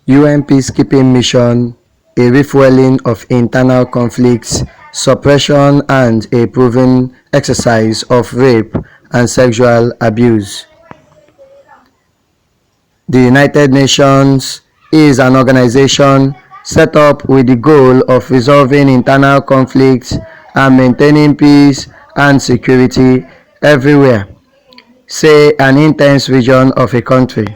UN peacekeeping mission, a refueling of internal conflicts, suppression, and a proven exercise of rape and sexual abuse. The United Nations is an organization set up with the goal of resolving internal conflicts and maintaining peace and security everywhere, say an intense region of a country.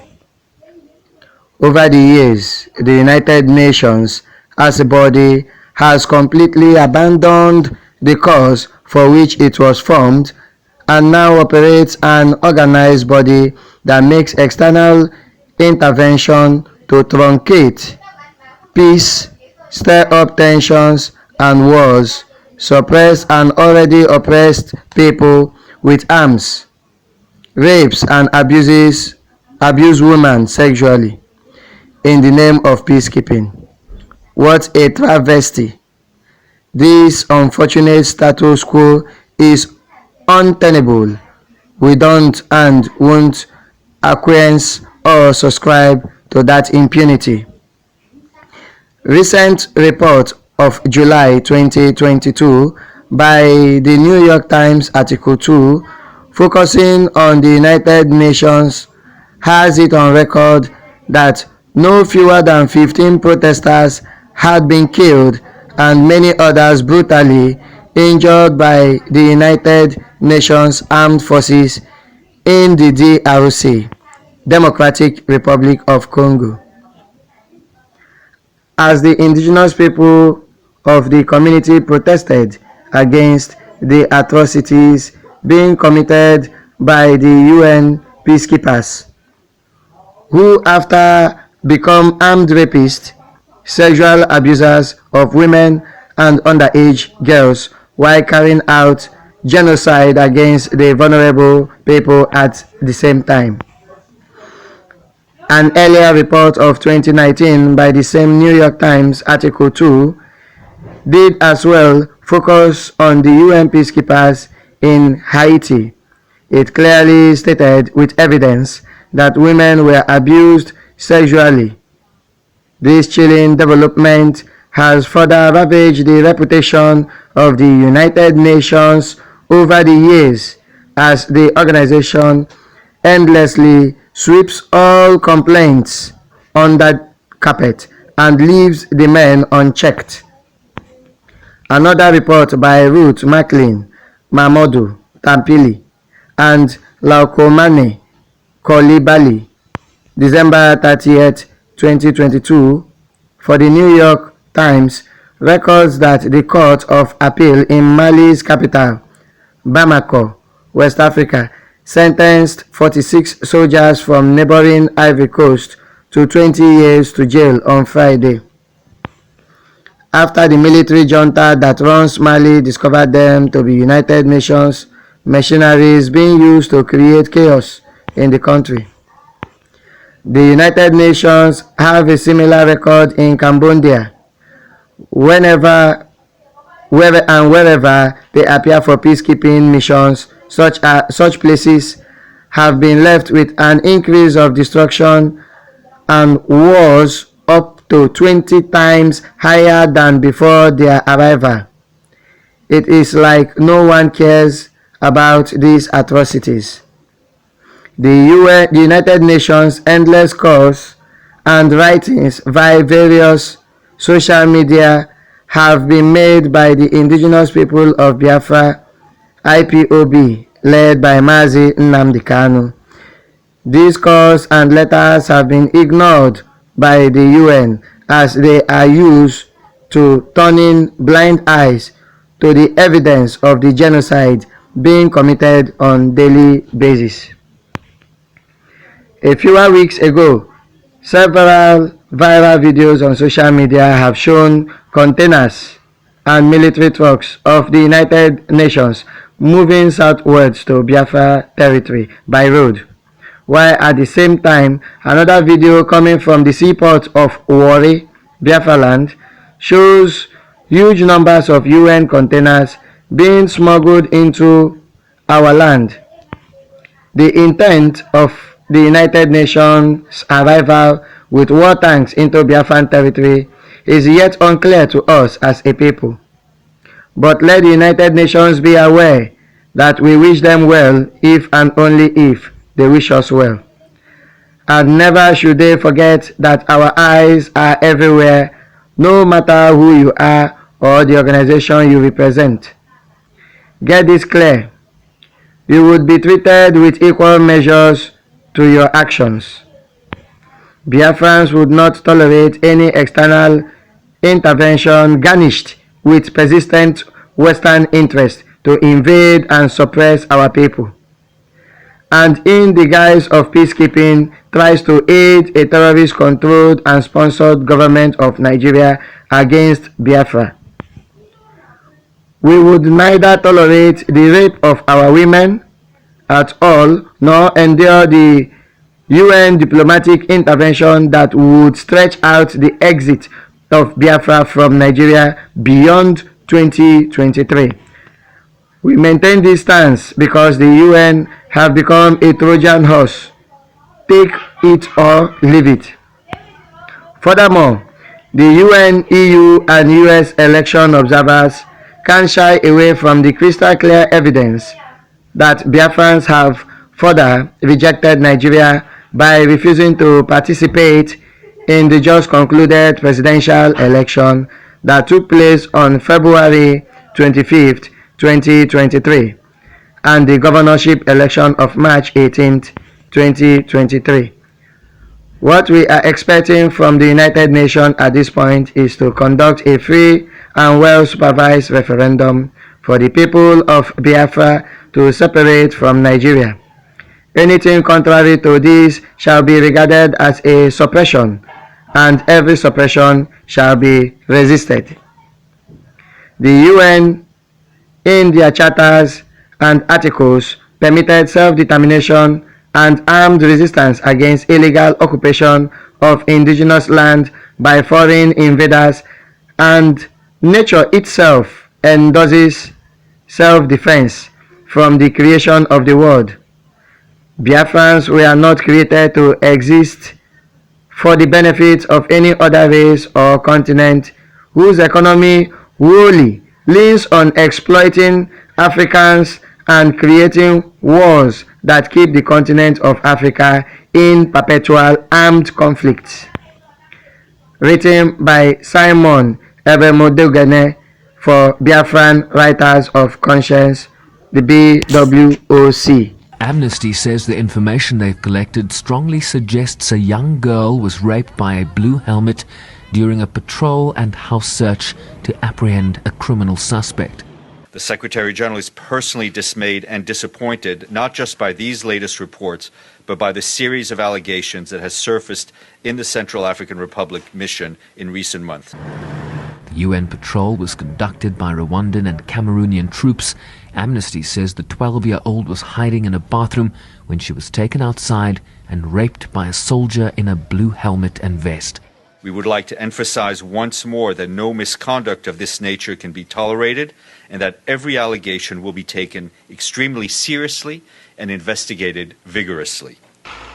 Over the years, the United Nations as a body has completely abandoned the cause for which it was formed and now operates an organized body that makes external intervention to truncate peace, stir up tensions and wars, suppress an already oppressed people with arms, rapes and abuse women sexually in the name of peacekeeping. What a travesty! This unfortunate status quo is untenable. We don't and won't acquiesce or subscribe to that impunity. Recent report of July 2022 by the New York Times article 2 focusing on the United Nations has it on record that no fewer than 15 protesters had been killed and many others brutally injured by the United Nations Armed Forces in the DRC, Democratic Republic of Congo. As the indigenous people of the community protested against the atrocities being committed by the UN peacekeepers, who after become armed rapists, sexual abusers of women and underage girls while carrying out genocide against the vulnerable people at the same time. An earlier report of 2019 by the same New York Times article 2 did as well focus on the UN peacekeepers in Haiti. It clearly stated with evidence that women were abused sexually. This chilling development has further ravaged the reputation of the United Nations over the years as the organization endlessly sweeps all complaints under carpet and leaves the men unchecked. Another report by Ruth McLean, Mamadou Tampili, and Laukomane Coulibaly, December 30th, 2022, for the New York Times records that the Court of Appeal in Mali's capital, Bamako, West Africa, sentenced 46 soldiers from neighboring Ivory Coast to 20 years to jail on Friday, after the military junta that runs Mali discovered them to be United Nations mercenaries being used to create chaos in the country. The United Nations have a similar record in Cambodia. Wherever they appear for peacekeeping missions, such places have been left with an increase of destruction and wars up to 20 times higher than before their arrival. It is like no one cares about these atrocities. The United Nations endless calls and writings via various social media have been made by the indigenous people of Biafra, IPOB, led by Mazi Nnamdi Kanu. These calls and letters have been ignored by the UN as they are used to turning blind eyes to the evidence of the genocide being committed on a daily basis. A few weeks ago, several viral videos on social media have shown containers and military trucks of the United Nations moving southwards to Biafra territory by road, while at the same time another video coming from the seaport of Warri, Biafra land, shows huge numbers of UN containers being smuggled into our land. The intent of the United Nations arrival with war tanks into Biafran territory is yet unclear to us as a people. But let the United Nations be aware that we wish them well if and only if they wish us well. And never should they forget that our eyes are everywhere, no matter who you are or the organization you represent. Get this clear. You would be treated with equal measures to your actions. Biafrans would not tolerate any external intervention garnished with persistent Western interest to invade and suppress our people, and in the guise of peacekeeping tries to aid a terrorist-controlled and sponsored government of Nigeria against Biafra. We would neither tolerate the rape of our women at all, nor endure the UN diplomatic intervention that would stretch out the exit of Biafra from Nigeria beyond 2023. We maintain this stance because the UN have become a Trojan horse. Take it or leave it. Furthermore, the UN, EU, and US election observers can shy away from the crystal clear evidence that Biafrans have further rejected Nigeria by refusing to participate in the just concluded presidential election that took place on February 25th, 2023, and the governorship election of March 18th, 2023. What we are expecting from the United Nations at this point is to conduct a free and well-supervised referendum for the people of Biafra to separate from Nigeria. Anything contrary to this shall be regarded as a suppression, and every suppression shall be resisted. The UN, in their charters and articles, permitted self-determination and armed resistance against illegal occupation of indigenous land by foreign invaders, and nature itself endorses self-defense from the creation of the world. Biafrans were not created to exist for the benefit of any other race or continent whose economy wholly leans on exploiting Africans and creating wars that keep the continent of Africa in perpetual armed conflict. Written by Simon Ebemodogene for Biafran Writers of Conscience, the BWOC. Amnesty says the information they've collected strongly suggests a young girl was raped by a blue helmet during a patrol and house search to apprehend a criminal suspect. The Secretary-General is personally dismayed and disappointed not just by these latest reports, but by the series of allegations that has surfaced in the Central African Republic mission in recent months. The UN patrol was conducted by Rwandan and Cameroonian troops. Amnesty says the 12-year-old was hiding in a bathroom when she was taken outside and raped by a soldier in a blue helmet and vest. We would like to emphasize once more that no misconduct of this nature can be tolerated, and that every allegation will be taken extremely seriously and investigated vigorously.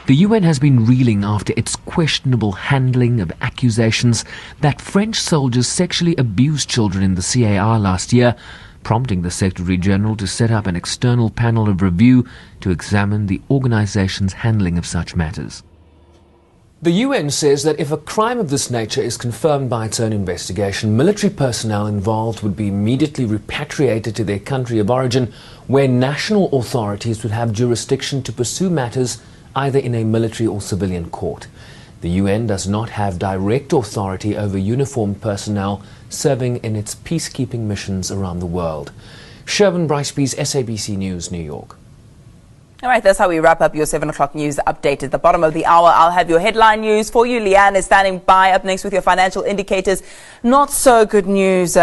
The UN has been reeling after its questionable handling of accusations that French soldiers sexually abused children in the CAR last year, prompting the Secretary-General to set up an external panel of review to examine the organization's handling of such matters. The UN says that if a crime of this nature is confirmed by its own investigation, military personnel involved would be immediately repatriated to their country of origin, where national authorities would have jurisdiction to pursue matters either in a military or civilian court. The UN does not have direct authority over uniformed personnel serving in its peacekeeping missions around the world. Sherwin Brycebees, SABC News, New York. All right, that's how we wrap up your 7 o'clock news update. At the bottom of the hour, I'll have your headline news for you. Leanne is standing by up next with your financial indicators. Not so good news.